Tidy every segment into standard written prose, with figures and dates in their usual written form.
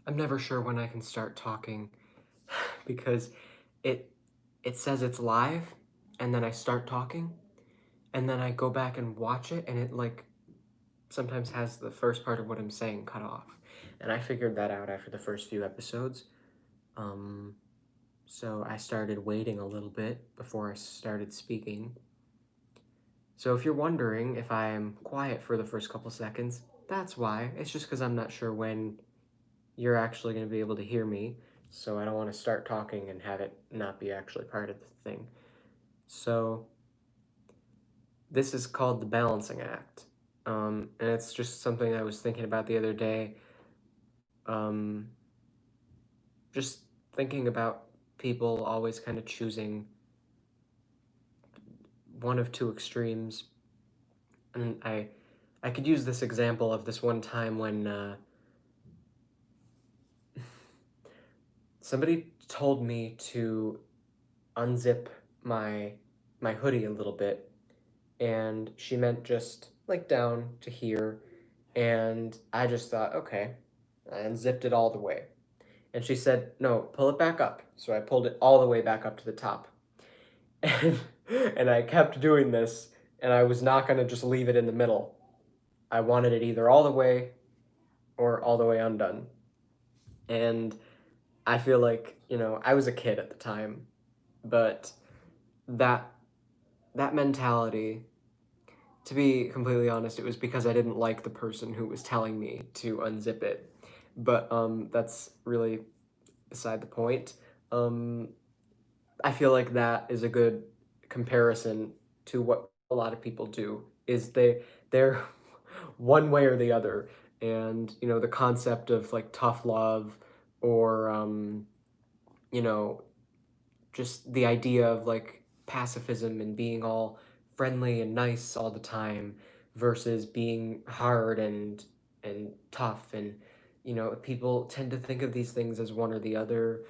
I'm never sure when I can start talking because it it says it's live and then I start talking and then I go back and watch it and it like sometimes has the first part of what I'm saying cut off. And I figured that out after the first few episodes. Um so I started waiting a little bit before I started speaking. So if you're wondering if I'm quiet for the first couple seconds, that's why. It's just because I'm not sure when you're actually going to be able to hear me, so I don't want to start talking and have it not be actually part of the thing. So, this is called the balancing act. And it's just something I was thinking about the other day. Um, just thinking about people always kind of choosing one of two extremes. And I could use this example of this one time when somebody told me to unzip my my hoodie a little bit, and she meant just like down to here, and I just thought, okay, I unzipped it all the way. And she said, no, pull it back up. So I pulled it all the way back up to the top. And and I kept doing this, and I was not going to just leave it in the middle. I wanted it either all the way or all the way undone. And I feel like, I was a kid at the time, but that that mentality, to be completely honest, it was because I didn't like the person who was telling me to unzip it. But that's really beside the point. Um, I feel like that is a good comparison to what a lot of people do. Is they're one way or the other, and the concept of like tough love, or you know just the idea of like pacifism and being all friendly and nice all the time versus being hard and tough. And people tend to think of these things as one or the other,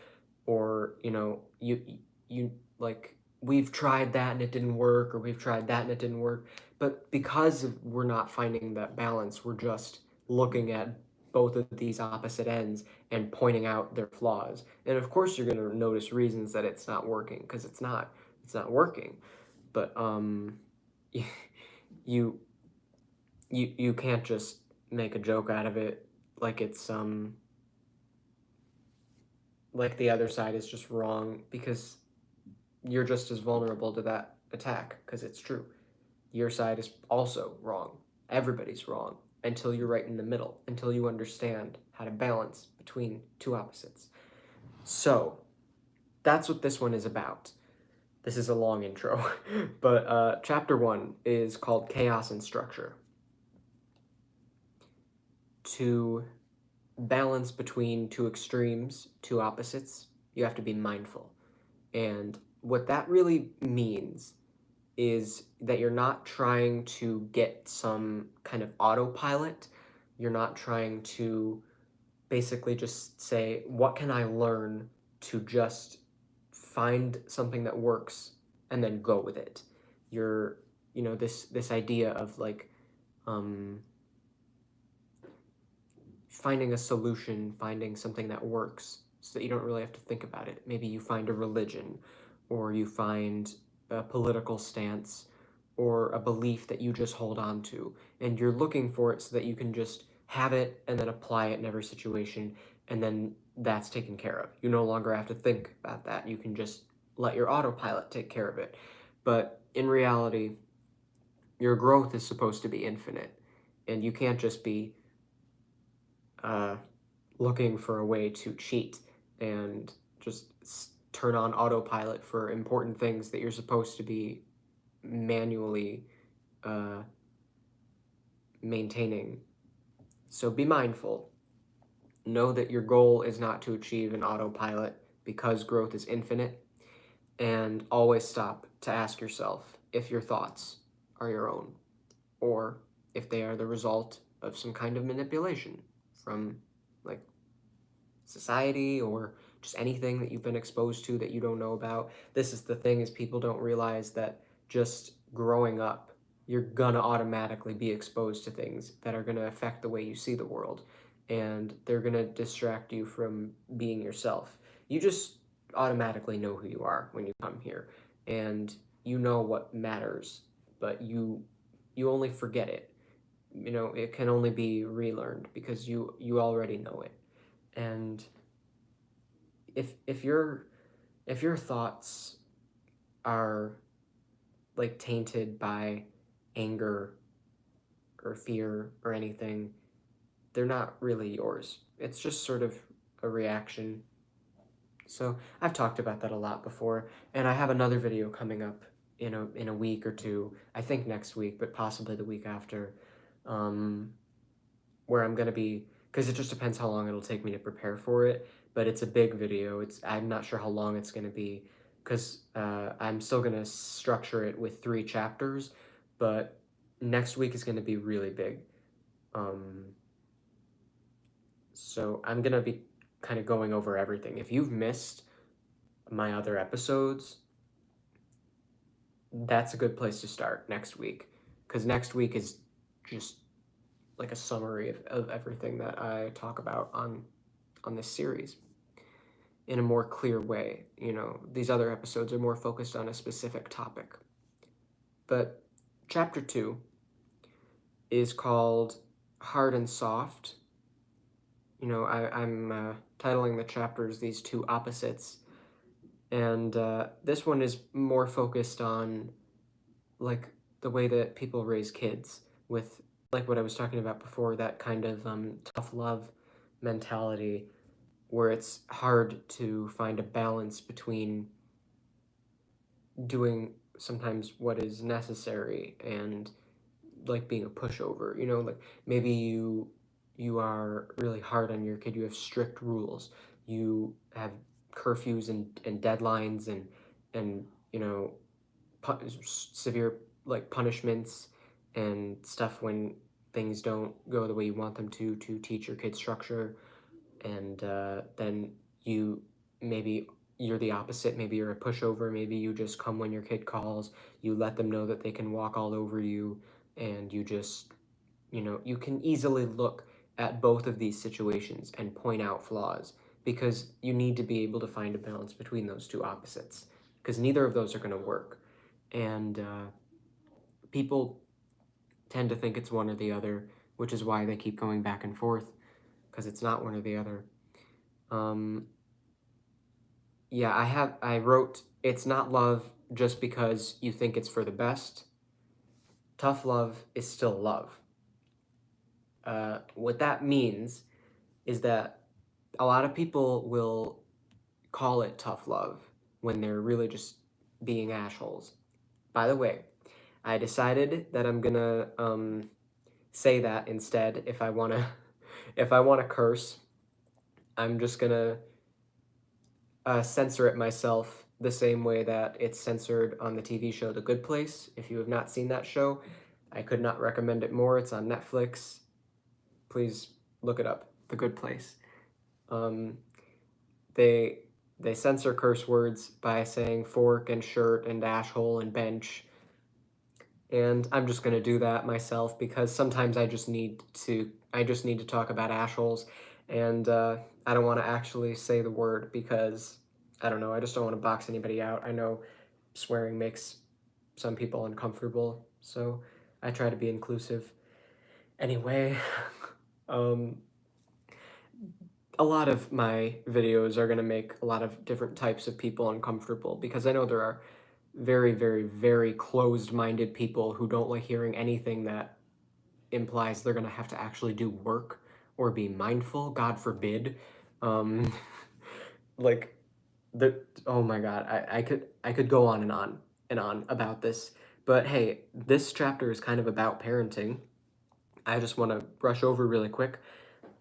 or you like, we've tried that and it didn't work, or we've tried that and it didn't work. But because we're not finding that balance, we're just looking at both of these opposite ends and pointing out their flaws. And of course, you're going to notice reasons that it's not working, because it's not working. But you you can't just make a joke out of it like it's like the other side is just wrong, because you're just as vulnerable to that attack, because it's true. Your side is also wrong. Everybody's wrong until you're right in the middle, until you understand how to balance between two opposites. So, that's what this one is about. This is a long intro, but chapter one is called Chaos and Structure. To balance between two extremes, two opposites, you have to be mindful. And what that really means is that you're not trying to get some kind of autopilot. You're not trying to basically just say, what can I learn to just find something that works and then go with it. You're, this idea of like um, finding a solution, finding something that works so that you don't really have to think about it. Maybe you find a religion, or you find a political stance, or a belief that you just hold on to, and you're looking for it so that you can just have it and then apply it in every situation, and then that's taken care of. You no longer have to think about that. You can just let your autopilot take care of it. But in reality, your growth is supposed to be infinite, and you can't just be uh, looking for a way to cheat and just turn on autopilot for important things that you're supposed to be manually uh, maintaining. So be mindful. Know that your goal is not to achieve an autopilot, because growth is infinite. And always stop to ask yourself if your thoughts are your own, or if they are the result of some kind of manipulation from like society, or just anything that you've been exposed to that you don't know about. This is the thing, is people don't realize that just growing up, you're gonna automatically be exposed to things that are gonna affect the way you see the world. and they're gonna distract you from being yourself. You just automatically know who you are when you come here, and you know what matters, but you only forget it. You know, it can only be relearned because you already know it. And if your thoughts are like tainted by anger or fear or anything, they're not really yours. It's just sort of a reaction. So I've talked about that a lot before, and I have another video coming up in a week or two. I think next week, but possibly the week after, um, where I'm gonna be, because it just depends how long it'll take me to prepare for it. But it's a big video. I'm not sure how long it's gonna be, because I'm still gonna structure it with 3 chapters, but next week is gonna be really big. Um, so I'm gonna be kind of going over everything. If you've missed my other episodes, that's a good place to start next week, because next week is just like a summary of everything that I talk about on this series in a more clear way. You know, these other episodes are more focused on a specific topic. But chapter 2 is called Hard and Soft. You know, I'm titling the chapters These Two Opposites, and this one is more focused on like the way that people raise kids with, like what I was talking about before, that kind of tough love mentality where it's hard to find a balance between doing sometimes what is necessary and like being a pushover. You know, like maybe you are really hard on your kid, you have strict rules, you have curfews and deadlines and you know, severe like punishments and stuff when things don't go the way you want them to teach your kid structure. And then you maybe you're the opposite. Maybe you're a pushover. Maybe you just come when your kid calls. You let them know that they can walk all over you, and you just, you know, you can easily look at both of these situations and point out flaws, because you need to be able to find a balance between those two opposites, because neither of those are going to work. And people tend to think it's one or the other, which is why they keep going back and forth, because it's not one or the other. Yeah, I wrote, it's not love just because you think it's for the best. Tough love is still love. What that means is that a lot of people will call it tough love when they're really just being assholes. By the way, I decided that I'm gonna say that instead. If I wanna, if I wanna curse, I'm just gonna censor it myself the same way that it's censored on the TV show The Good Place. If you have not seen that show, I could not recommend it more. It's on Netflix. Please look it up. The Good Place. Um, they they censor curse words by saying fork and shirt and asshole and bench. And I'm just gonna do that myself because sometimes I just need to talk about assholes, and I don't want to actually say the word because I don't know. I just don't want to box anybody out. I know swearing makes some people uncomfortable, so I try to be inclusive. Anyway, um, a lot of my videos are gonna make a lot of different types of people uncomfortable because I know there are very, very, very closed-minded people who don't like hearing anything that implies they're gonna have to actually do work or be mindful, God forbid. Um, like the oh my God, I could go on and on and on about this, but hey, this chapter is kind of about parenting. I just want to brush over really quick.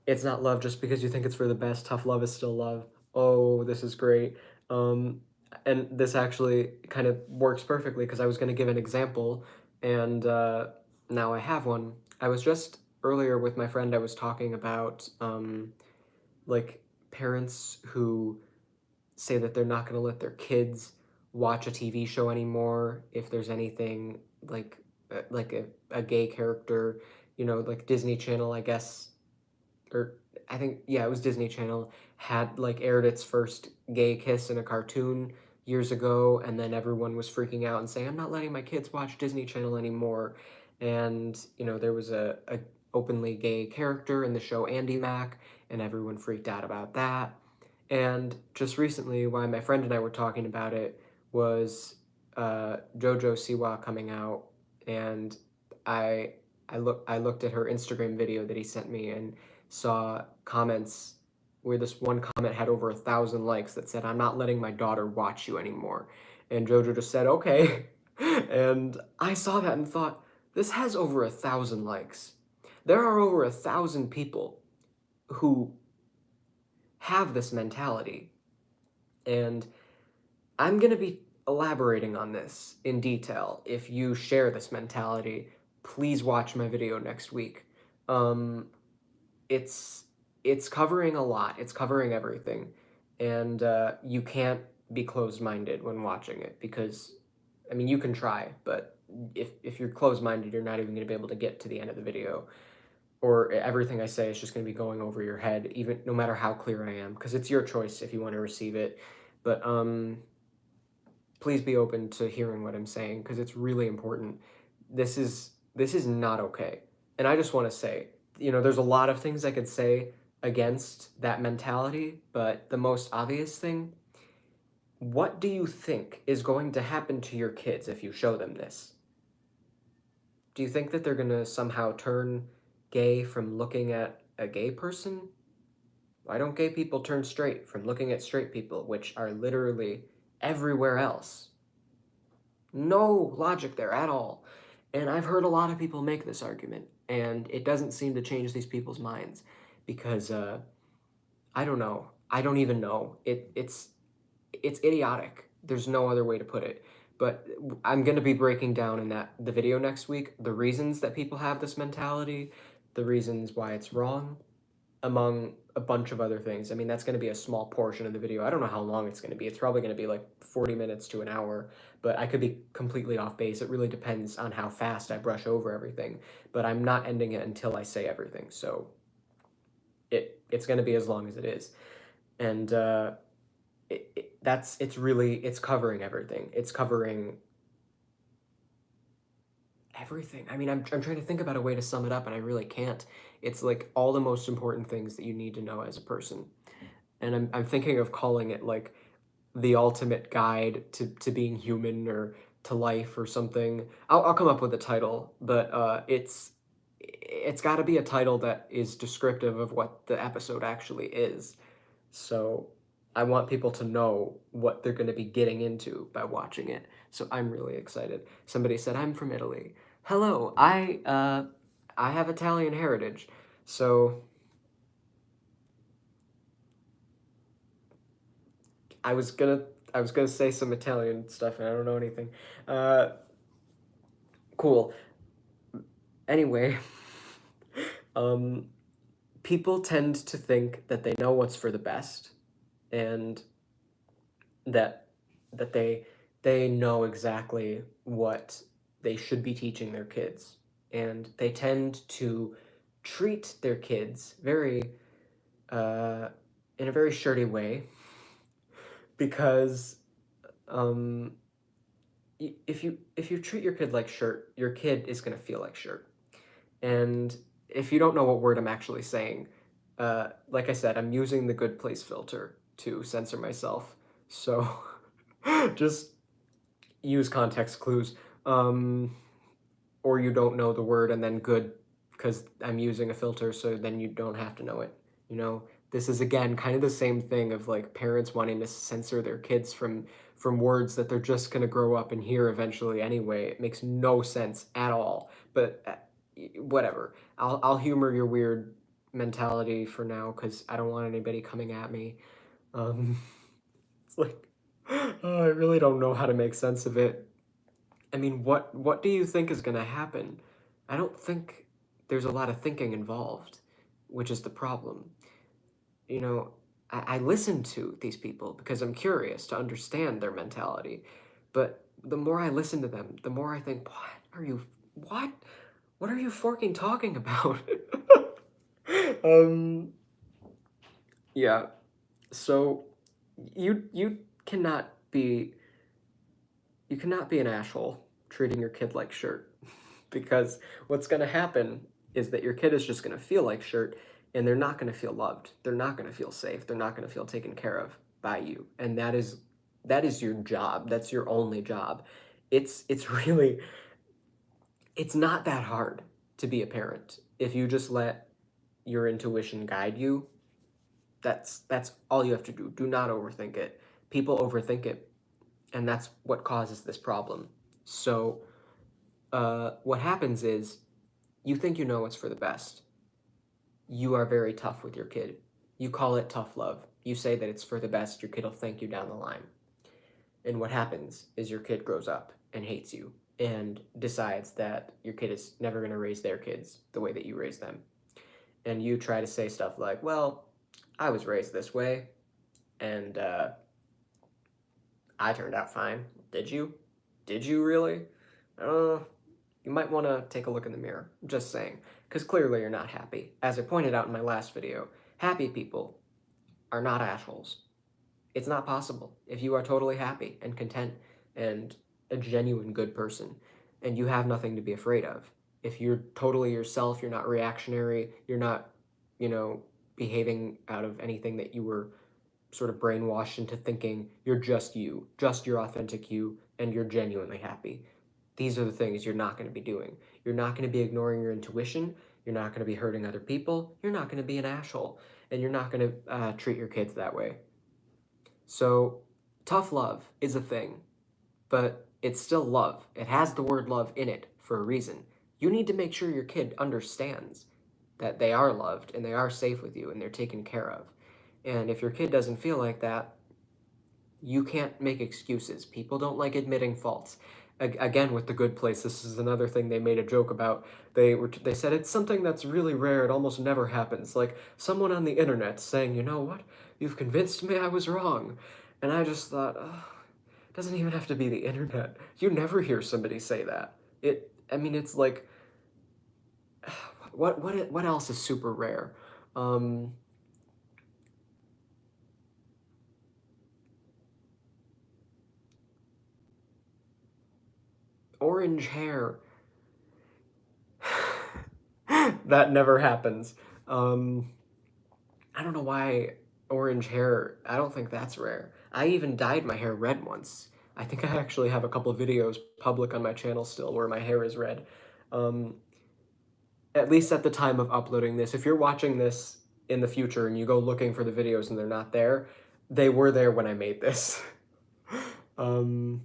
It's not love just because you think it's for the best. Tough love is still love. Oh, this is great. Um, and this actually kind of works perfectly because I was going to give an example, and now I have one. I was just earlier with my friend, I was talking about like parents who say that they're not going to let their kids watch a TV show anymore if there's anything like a gay character, you know, like Disney Channel, I guess, or I think, yeah, it was Disney Channel, had like aired its first gay kiss in a cartoon years ago, and then everyone was freaking out and saying, I'm not letting my kids watch Disney Channel anymore. And, there was a openly gay character in the show Andy Mack, and everyone freaked out about that. And just recently, why my friend and I were talking about it was JoJo Siwa coming out, and I I looked at her Instagram video that he sent me and saw comments where this one comment had over 1,000 likes that said, "I'm not letting my daughter watch you anymore," and JoJo just said, "Okay," and I saw that and thought, this has over 1,000 likes. There are over 1,000 people who have this mentality, and I'm going to be elaborating on this in detail. If you share this mentality, please watch my video next week. Um, it's it's covering a lot. It's covering everything, and you can't be closed-minded when watching it because, I mean, you can try, but if you're closed-minded, you're not even going to be able to get to the end of the video, or everything I say is just going to be going over your head, even no matter how clear I am, because it's your choice if you want to receive it. But please be open to hearing what I'm saying because it's really important. This is not okay. And I just want to say, there's a lot of things I could say against that mentality, but the most obvious thing, what do you think is going to happen to your kids if you show them this? Do you think that they're going to somehow turn gay from looking at a gay person? Why don't gay people turn straight from looking at straight people, which are literally everywhere else? No logic there at all. And I've heard a lot of people make this argument, and it doesn't seem to change these people's minds because I don't know. I don't even know. It's idiotic. There's no other way to put it. But I'm going to be breaking down in the video next week the reasons that people have this mentality, the reasons why it's wrong, among a bunch of other things. I mean, that's going to be a small portion of the video. I don't know how long it's going to be. It's probably going to be like 40 minutes to an hour, but I could be completely off base. It really depends on how fast I brush over everything, but I'm not ending it until I say everything. So it's going to be as long as it is. And it's covering everything. It's covering everything. I mean, I'm trying to think about a way to sum it up, and I really can't. It's like all the most important things that you need to know as a person. And I'm thinking of calling it like the ultimate guide to being human or to life or something. I'll come up with a title, but it's got to be a title that is descriptive of what the episode actually is. So I want people to know what they're going to be getting into by watching it. So I'm really excited. Somebody said I'm from Italy. Hello, I have Italian heritage. So I was gonna I was gonna say some Italian stuff and I don't know anything. Uh, cool. Anyway, um, people tend to think that they know what's for the best, and that they know exactly what they should be teaching their kids, and they tend to treat their kids very uh, in a very shirty way because um, if you treat your kid like shirt, your kid is gonna feel like shirt. And if you don't know what word I'm actually saying, like I said, I'm using the good place filter to censor myself. So just use context clues. Or you don't know the word and then good because I'm using a filter, so then you don't have to know it. This is again kind of the same thing of like parents wanting to censor their kids from words that they're just gonna grow up and hear eventually anyway. It makes no sense at all. But whatever. I'll humor your weird mentality for now because I don't want anybody coming at me. Um, it's like oh, I really don't know how to make sense of it. I mean, what do you think is going to happen? I don't think there's a lot of thinking involved, which is the problem. You know, I listen to these people because I'm curious to understand their mentality, but the more I listen to them, the more I think, what? What are you forking talking about? um, Yeah. So you cannot be you cannot be an asshole treating your kid like shirt because what's going to happen is that your kid is just going to feel like shirt and they're not going to feel loved. They're not going to feel safe. They're not going to feel taken care of by you. And that is your job. That's your only job. It's really it's not that hard to be a parent if you just let your intuition guide you. That's all you have to do. Do not overthink it. People overthink it, and that's what causes this problem. So, what happens is you think you know what's for the best. You are very tough with your kid. You call it tough love. You say that it's for the best. Your kid will thank you down the line. And what happens is your kid grows up and hates you and decides that your kid is never going to raise their kids the way that you raise them. And you try to say stuff like, well, I was raised this way, and I turned out fine. Did you? Did you really? Uh, you might want to take a look in the mirror. Just saying. Because clearly you're not happy. As I pointed out in my last video, happy people are not assholes. It's not possible. If you are totally happy and content and a genuine good person, and you have nothing to be afraid of, if you're totally yourself, you're not reactionary, you're not, you know, behaving out of anything that you were sort of brainwashed into thinking, you're just you, just your authentic you, and you're genuinely happy. These are the things you're not going to be doing. You're not going to be ignoring your intuition. You're not going to be hurting other people. You're not going to be an asshole. And you're not going to treat your kids that way. So, tough love is a thing, but it's still love. It has the word love in it for a reason. You need to make sure your kid understands that they are loved and they are safe with you and they're taken care of. And if your kid doesn't feel like that, you can't make excuses. People don't like admitting faults. Again, with The Good Place, this is another thing they made a joke about. They said it's something that's really rare. It almost never happens. Like someone on the internet saying, "You know what? You've convinced me I was wrong," and I just thought, oh, it doesn't even have to be the internet. You never hear somebody say that. I mean, it's like, what else is super rare? Um, Orange hair. That never happens. Um, I don't know why orange hair, I don't think that's rare. I even dyed my hair red once. I think I actually have a couple of videos public on my channel still where my hair is red. Um, at least at the time of uploading this. If you're watching this in the future and you go looking for the videos and they're not there, they were there when I made this. um,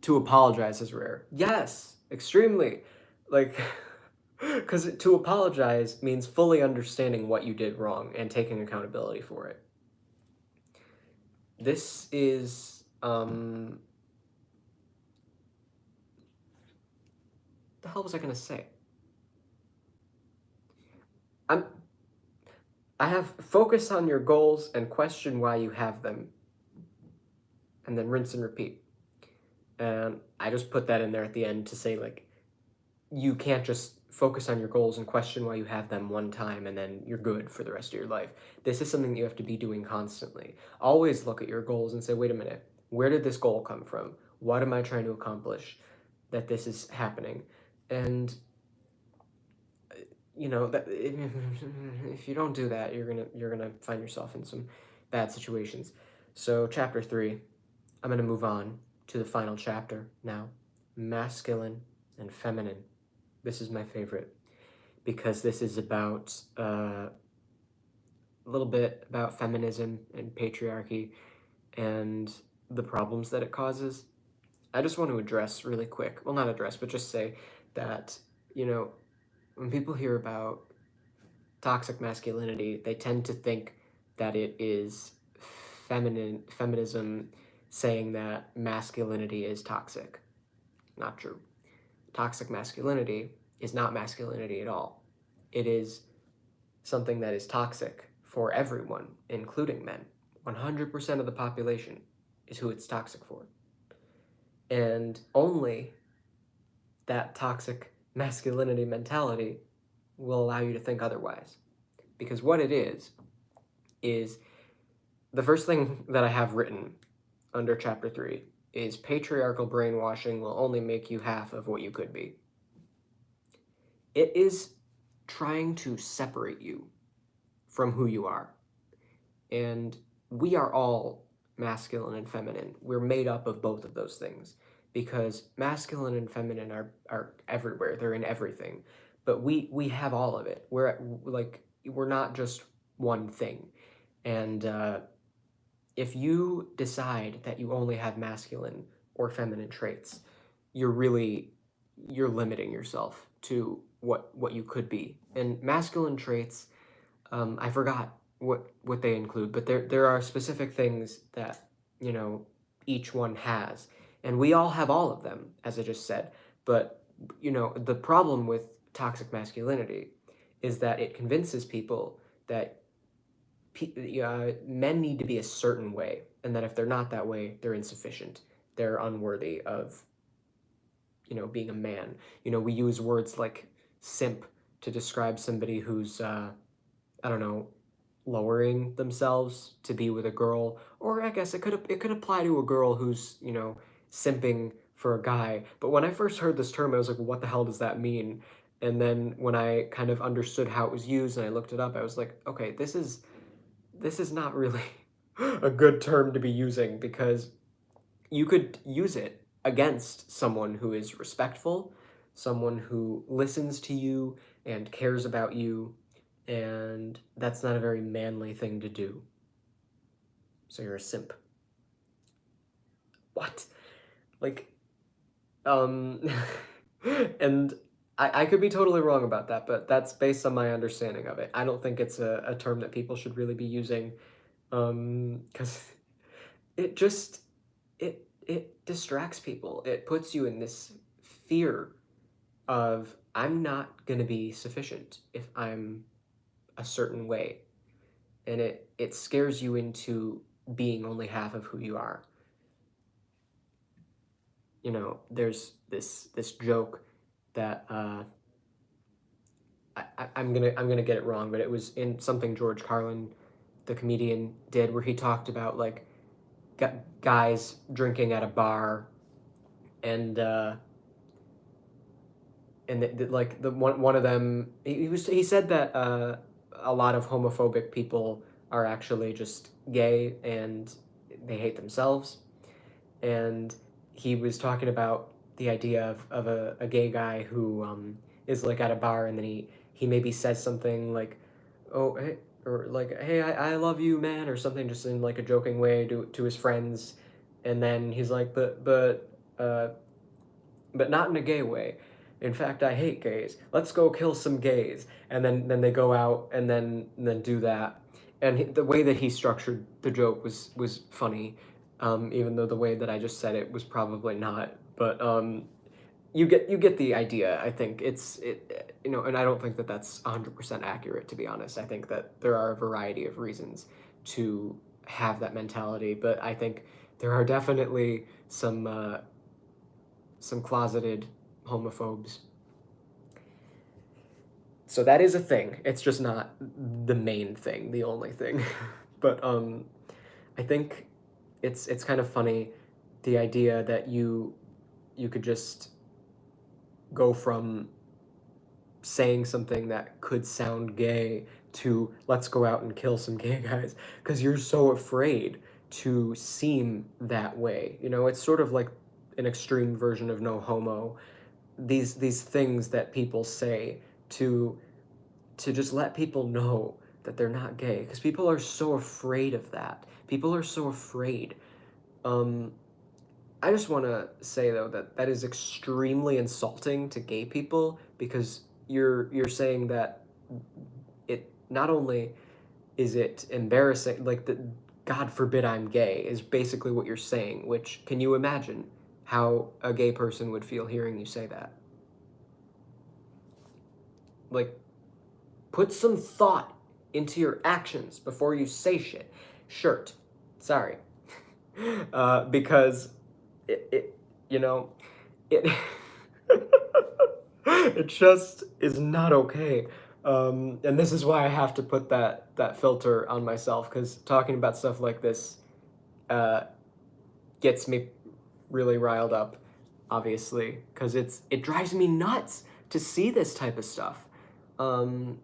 to apologize is rare. Yes, extremely. Like, because to apologize means fully understanding what you did wrong and taking accountability for it. This is, the hell was I gonna say? I'm, I have focus on your goals and question why you have them, and then rinse and repeat. And I just put that in there at the end to say, like, you can't just focus on your goals and question why you have them one time and then you're good for the rest of your life. This is something you have to be doing constantly. Always look at your goals and say, wait a minute, where did this goal come from? What am I trying to accomplish that this is happening? And you know that if you don't do that, you're gonna find yourself in some bad situations. So chapter 3, I'm gonna move on to the final chapter now. Masculine and feminine. This is my favorite because this is about a little bit about feminism and patriarchy and the problems that it causes. I just want to address really quick, well, not address, but just say that, you know, when people hear about toxic masculinity, they tend to think that it is feminism saying that masculinity is toxic. Not true. Toxic masculinity is not masculinity at all. It is something that is toxic for everyone, including men. 100% of the population is who it's toxic for. And only that toxic masculinity mentality will allow you to think otherwise. Because what it is the first thing that I have written under chapter 3 is patriarchal brainwashing will only make you half of what you could be. It is trying to separate you from who you are. And we are all masculine and feminine. We're made up of both of those things because masculine and feminine are everywhere. They're in everything. But we have all of it. We're not just one thing. And if you decide that you only have masculine or feminine traits, you're limiting yourself to what you could be. And masculine traits, I forgot what they include, but there are specific things that, each one has, and we all have all of them, as I just said. But the problem with toxic masculinity is that it convinces people that men need to be a certain way, and that if they're not that way, they're insufficient. They're unworthy of, being a man. We use words like simp to describe somebody who's, I don't know, lowering themselves to be with a girl, or I guess it could apply to a girl who's, simping for a guy. But when I first heard this term, I was like, what the hell does that mean? And then when I kind of understood how it was used and I looked it up, I was like, okay, this is not really a good term to be using, because you could use it against someone who is respectful, someone who listens to you and cares about you, and that's not a very manly thing to do. So you're a simp. What? Like, um, and I could be totally wrong about that, but that's based on my understanding of it. I don't think it's a term that people should really be using, because it just it distracts people. It puts you in this fear of, I'm not gonna be sufficient if I'm a certain way, and it scares you into being only half of who you are. There's this joke that I'm gonna get it wrong, but it was in something George Carlin, the comedian, did, where he talked about like guys drinking at a bar, and like the one of them, he said that a lot of homophobic people are actually just gay and they hate themselves. And he was talking about the idea of a gay guy who is like at a bar, and then he maybe says something like, oh, hey, or like, hey, I love you, man, or something, just in like a joking way to his friends. And then he's like, but not in a gay way. In fact, I hate gays. Let's go kill some gays. And then they go out and then do that. And the way that he structured the joke was funny, even though the way that I just said it was probably not. But you get the idea. I think and I don't think that that's 100% accurate, to be honest. I think that there are a variety of reasons to have that mentality, but I think there are definitely some closeted homophobes. So that is a thing. It's just not the main thing, the only thing. But I think it's kind of funny, the idea that you could just go from saying something that could sound gay to let's go out and kill some gay guys, because you're so afraid to seem that way. It's sort of like an extreme version of no homo. These things that people say to just let people know that they're not gay, because people are so afraid of that. People are so afraid. Um, I just want to say, though, that that is extremely insulting to gay people, because you're saying that it not only is it embarrassing, like the God forbid I'm gay is basically what you're saying. Which, can you imagine how a gay person would feel hearing you say that? Like, put some thought into your actions before you say shit. Shirt. Sorry. Because it you know, it it just is not okay. And this is why I have to put that filter on myself, because talking about stuff like this uh, gets me really riled up, obviously, because it drives me nuts to see this type of stuff. Um,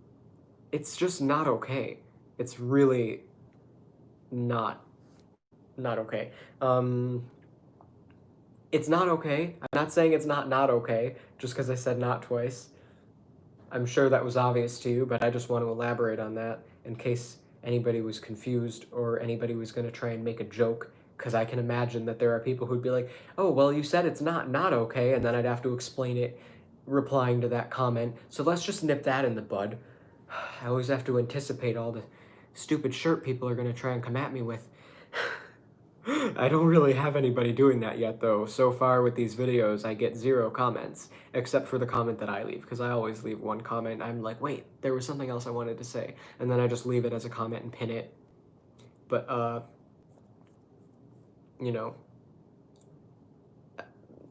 it's just not okay. It's really not not okay. Um, it's not okay. I'm not saying it's not okay just because I said not twice. I'm sure that was obvious to you, but I just want to elaborate on that in case anybody was confused or anybody was going to try and make a joke, because I can imagine that there are people who'd be like, "Oh, well, you said it's not okay," and then I'd have to explain it replying to that comment. So let's just nip that in the bud. I always have to anticipate all the stupid shirt people are going to try and come at me with. I don't really have anybody doing that yet, though. So far with these videos, I get 0 comments, except for the comment that I leave, because I always leave one comment. I'm like, wait, there was something else I wanted to say, and then I just leave it as a comment and pin it. But, you know,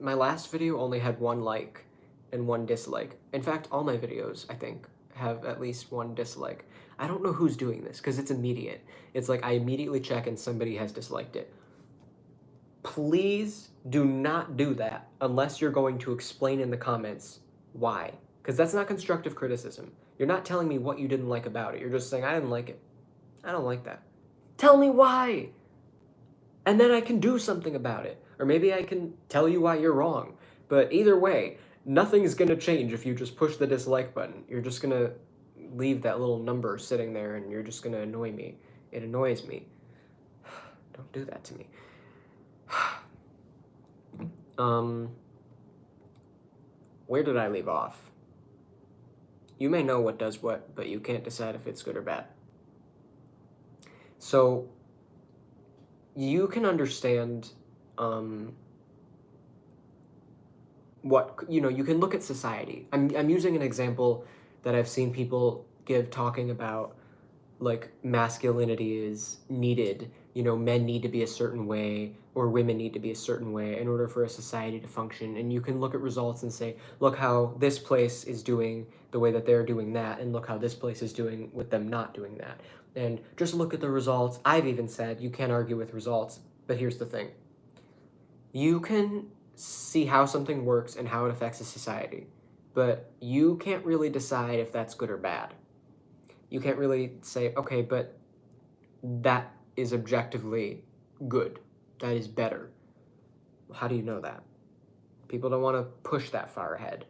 my last video only had 1 like and 1 dislike. In fact, all my videos, I think, have at least 1 dislike. I don't know who's doing this, because it's immediate. It's like I immediately check and somebody has disliked it. Please do not do that unless you're going to explain in the comments why. Because that's not constructive criticism. You're not telling me what you didn't like about it. You're just saying, I didn't like it. I don't like that. Tell me why. And then I can do something about it. Or maybe I can tell you why you're wrong. But either way, nothing is going to change if you just push the dislike button. You're just going to leave that little number sitting there and you're just going to annoy me. It annoys me. Don't do that to me. Where did I leave off? You may know what does what, but you can't decide if it's good or bad. So, you can understand, you can look at society. I'm using an example that I've seen people give talking about, like, masculinity is needed. Men need to be a certain way, or women need to be a certain way in order for a society to function. And you can look at results and say, look how this place is doing the way that they're doing that, and look how this place is doing with them not doing that. And just look at the results. I've even said you can't argue with results, but here's the thing. You can see how something works and how it affects a society, but you can't really decide if that's good or bad. You can't really say, okay, but that is objectively good. That is better. How do you know that? People don't want to push that far ahead.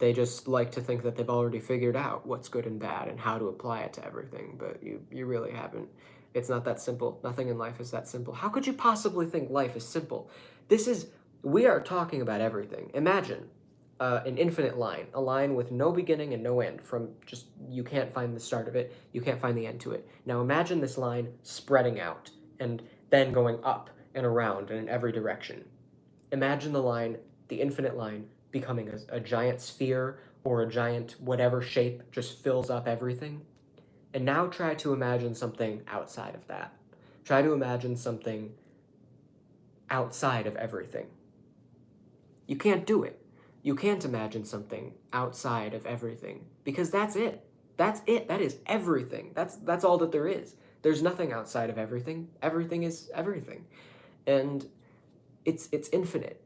They just like to think that they've already figured out what's good and bad and how to apply it to everything, but you really haven't. It's not that simple. Nothing in life is that simple. How could you possibly think life is simple? We are talking about everything. Imagine an infinite line, a line with no beginning and no end. You can't find the start of it, you can't find the end to it. Now imagine this line spreading out and then going up and around and in every direction. Imagine the infinite line, becoming a giant sphere or a giant whatever shape just fills up everything. And now try to imagine something outside of that. Try to imagine something outside of everything. You can't do it. You can't imagine something outside of everything, because that's it. That's it. That is everything. That's all that there is. There's nothing outside of everything. Everything is everything. And it's infinite.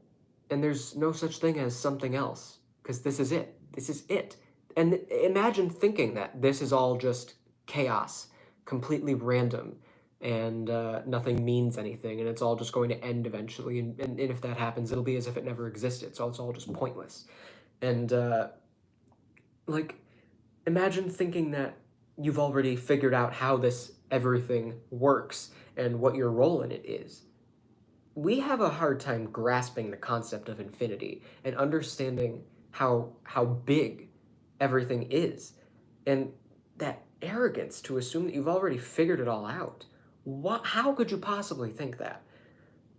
And there's no such thing as something else, because this is it. This is it. And imagine thinking that this is all just chaos, completely random, and nothing means anything, and it's all just going to end eventually. And if that happens, it'll be as if it never existed. So it's all just pointless. And like, imagine thinking that you've already figured out how this everything works and what your role in it is. We have a hard time grasping the concept of infinity and understanding how big everything is, and that arrogance to assume that you've already figured it all out. How could you possibly think that?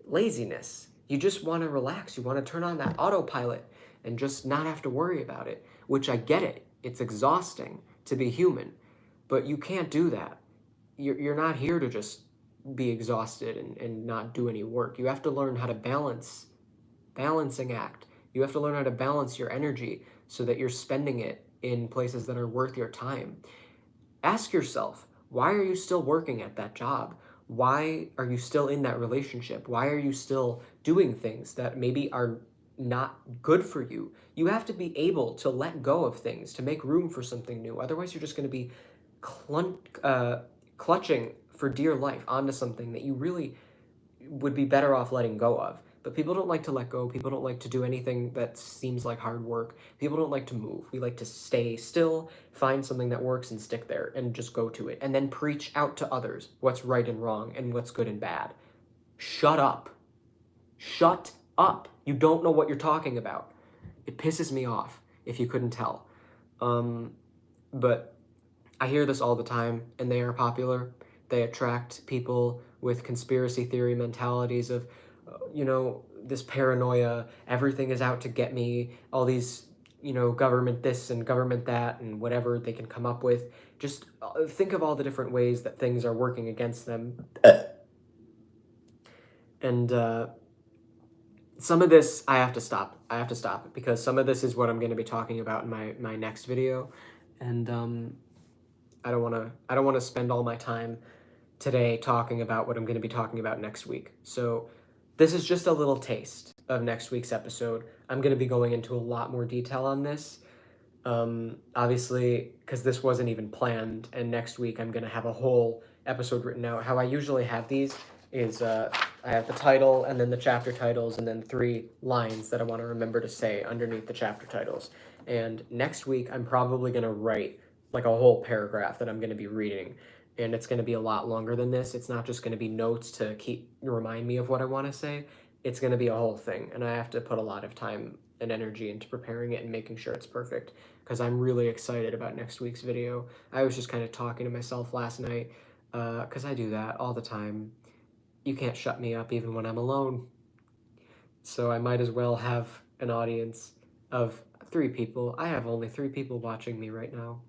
Laziness. You just want to relax. You want to turn on that autopilot and just not have to worry about it, which I get it. It's exhausting to be human, but you can't do that. You're not here to just be exhausted and not do any work. You have to learn how to balancing act. You have to learn how to balance your energy so that you're spending it in places that are worth your time. Ask yourself, why are you still working at that job? Why are you still in that relationship? Why are you still doing things that maybe are not good for you? You have to be able to let go of things to make room for something new. Otherwise, you're just going to be clutching for dear life onto something that you really would be better off letting go of. But people don't like to let go. People don't like to do anything that seems like hard work. People don't like to move. We like to stay still, find something that works and stick there and just go to it. And then preach out to others what's right and wrong and what's good and bad. Shut up. Shut up. You don't know what you're talking about. It pisses me off, if you couldn't tell. But I hear this all the time, and they are popular. They attract people with conspiracy theory mentalities of, this paranoia, everything is out to get me, all these, government this and government that, and whatever they can come up with. Just think of all the different ways that things are working against them. And some of this I have to stop. I have to stop it because some of this is what I'm going to be talking about in my next video. And I don't want to spend all my time today talking about what I'm going to be talking about next week. So this is just a little taste of next week's episode. I'm going to be going into a lot more detail on this. Obviously, because this wasn't even planned, and next week I'm going to have a whole episode written out. How I usually have these is I have the title and then the chapter titles and then 3 lines that I want to remember to say underneath the chapter titles. And next week I'm probably going to write like a whole paragraph that I'm going to be reading, and it's going to be a lot longer than this. It's not just going to be notes to remind me of what I want to say. It's going to be a whole thing, and I have to put a lot of time and energy into preparing it and making sure it's perfect, because I'm really excited about next week's video. I was just kind of talking to myself last night, because I do that all the time. You can't shut me up even when I'm alone. So I might as well have an audience of 3 people. I have only 3 people watching me right now.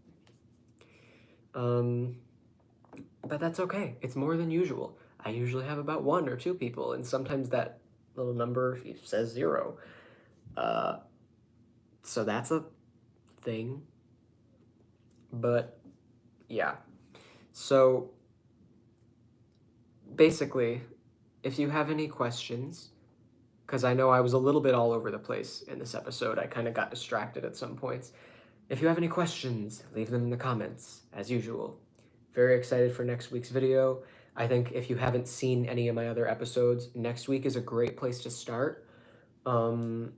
But that's okay. It's more than usual. I usually have about 1 or 2 people, and sometimes that little number says 0. So that's a thing. But yeah. So basically, if you have any questions, because I know I was a little bit all over the place in this episode, I kind of got distracted at some points. If you have any questions, leave them in the comments, as usual. Very excited for next week's video. I think if you haven't seen any of my other episodes, next week is a great place to start. And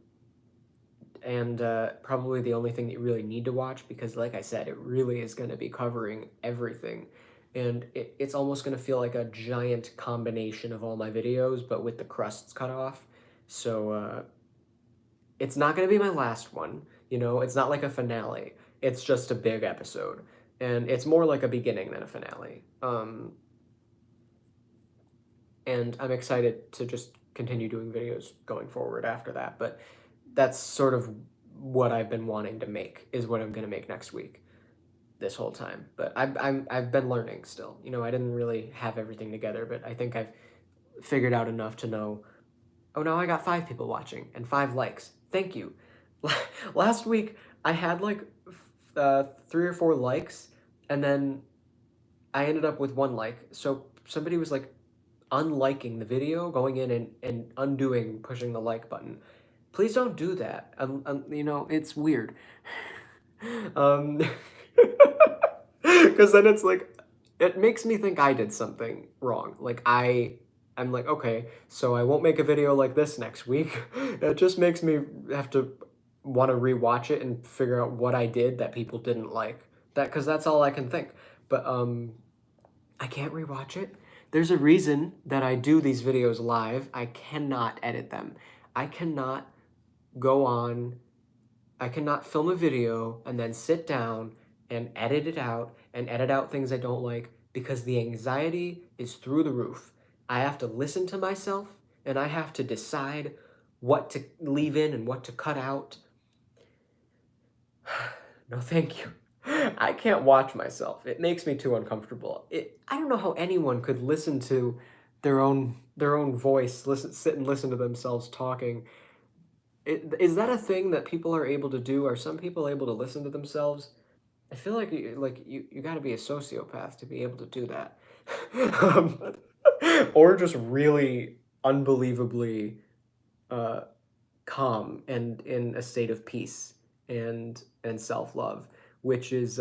probably the only thing that you really need to watch, because like I said, it really is going to be covering everything. And it's almost going to feel like a giant combination of all my videos, but with the crusts cut off. So it's not going to be my last one. It's not like a finale. It's just a big episode. And it's more like a beginning than a finale. And I'm excited to just continue doing videos going forward after that. But that's sort of what I've been wanting to make, is what I'm going to make next week this whole time. But I've been learning still. I didn't really have everything together, but I think I've figured out enough to know, oh, now I got 5 people watching and 5 likes. Thank you. Last week, I had like 3 or 4 likes, and then I ended up with 1 like. So somebody was like unliking the video, going in and undoing, pushing the like button. Please don't do that. It's weird. Because then it's like, it makes me think I did something wrong. Like I'm like, okay, so I won't make a video like this next week. It just makes me have to want to rewatch it and figure out what I did that people didn't like. Because that's all I can think. But I can't rewatch it. There's a reason that I do these videos live. I cannot edit them. I cannot film a video and then sit down and edit it out and edit out things I don't like, because the anxiety is through the roof. I have to listen to myself, and I have to decide what to leave in and what to cut out. No, thank you. I can't watch myself. It makes me too uncomfortable. I don't know how anyone could listen to their own voice, sit and listen to themselves talking. Is that a thing that people are able to do? Are some people able to listen to themselves? I feel like you got to be a sociopath to be able to do that. Um, or just really unbelievably uh, calm and in a state of peace and self-love, which is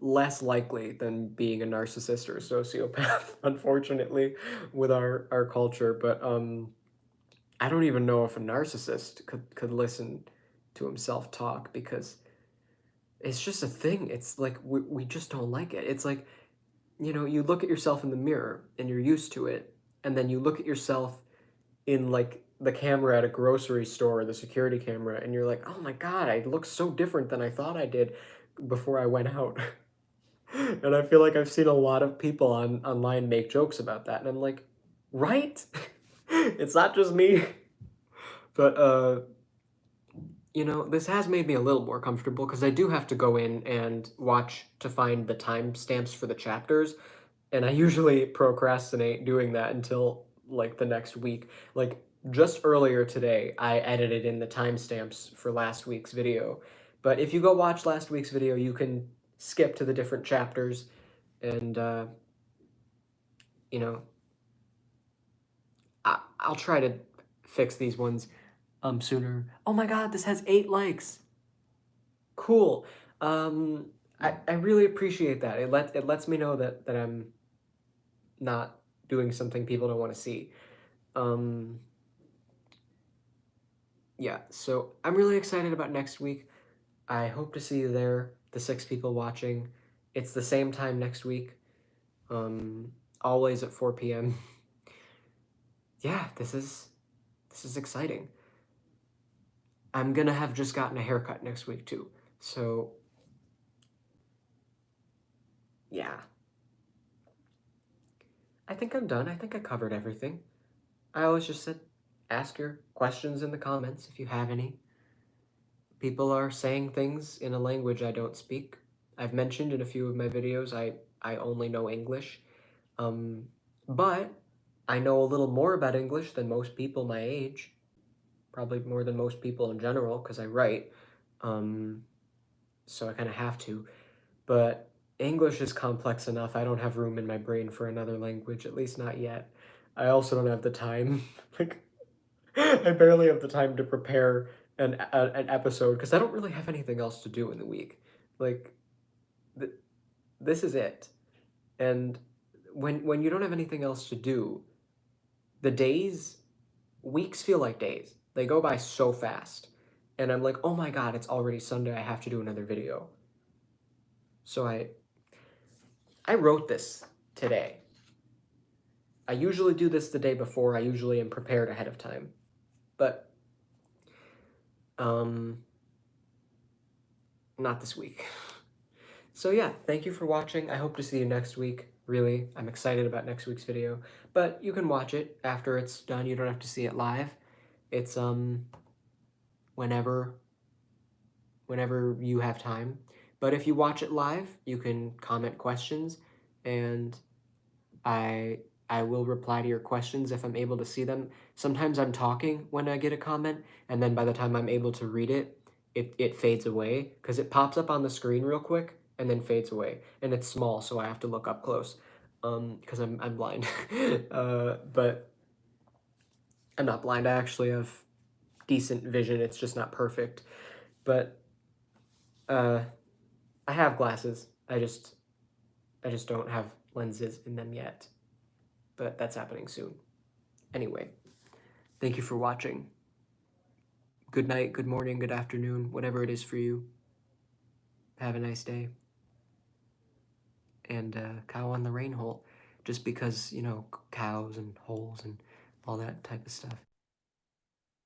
less likely than being a narcissist or a sociopath, unfortunately, with our culture. But I don't even know if a narcissist could listen to himself talk because it's just a thing. It's like we just don't like it. It's like, you look at yourself in the mirror and you're used to it, and then you look at yourself in like the camera at a grocery store, the security camera, and you're like, "Oh my God, I look so different than I thought I did before I went out." And I feel like I've seen a lot of people online make jokes about that, and I'm like, "Right? It's not just me." But this has made me a little more comfortable because I do have to go in and watch to find the timestamps for the chapters, and I usually procrastinate doing that until like the next week. Like just earlier today, I edited in the timestamps for last week's video. But if you go watch last week's video, you can skip to the different chapters and you know, I'll try to fix these ones sooner. Oh my God, this has 8 likes. Cool. I really appreciate that. It lets me know that I'm not doing something people don't want to see. Um, yeah, so I'm really excited about next week. I hope to see you there, the 6 people watching. It's the same time next week, always at 4 p.m. Yeah, this is exciting. I'm gonna have just gotten a haircut next week too. So, yeah. I think I'm done. I think I covered everything. I always just said ask your questions in the comments if you have any. People are saying things in a language I don't speak. I've mentioned in a few of my videos I only know English. Um, but I know a little more about English than most people my age. Probably more than most people in general because I write. Um, so I kind of have to. But English is complex enough. I don't have room in my brain for another language, at least not yet. I also don't have the time. Like, I barely have the time to prepare an episode because I don't really have anything else to do in the week. Like, th this is it. And when you don't have anything else to do, the weeks feel like days. They go by so fast. And I'm like, oh my God, it's already Sunday. I have to do another video. So I wrote this today. I usually do this the day before. I usually am prepared ahead of time. But not this week. So yeah, thank you for watching. I hope to see you next week. Really, I'm excited about next week's video. But you can watch it after it's done. You don't have to see it live. It's whenever you have time. But if you watch it live, you can comment questions and I I will reply to your questions if I'm able to see them. Sometimes I'm talking when I get a comment, and then by the time I'm able to read it, it fades away because it pops up on the screen real quick and then fades away. And it's small, so I have to look up close because I'm blind. But I'm not blind. I actually have decent vision. It's just not perfect. But uh, I have glasses. I just don't have lenses in them yet. But that's happening soon. Anyway, thank you for watching. Good night, good morning, good afternoon, whatever it is for you. Have a nice day. And cow on the rain hole. Just because, cows and holes and all that type of stuff.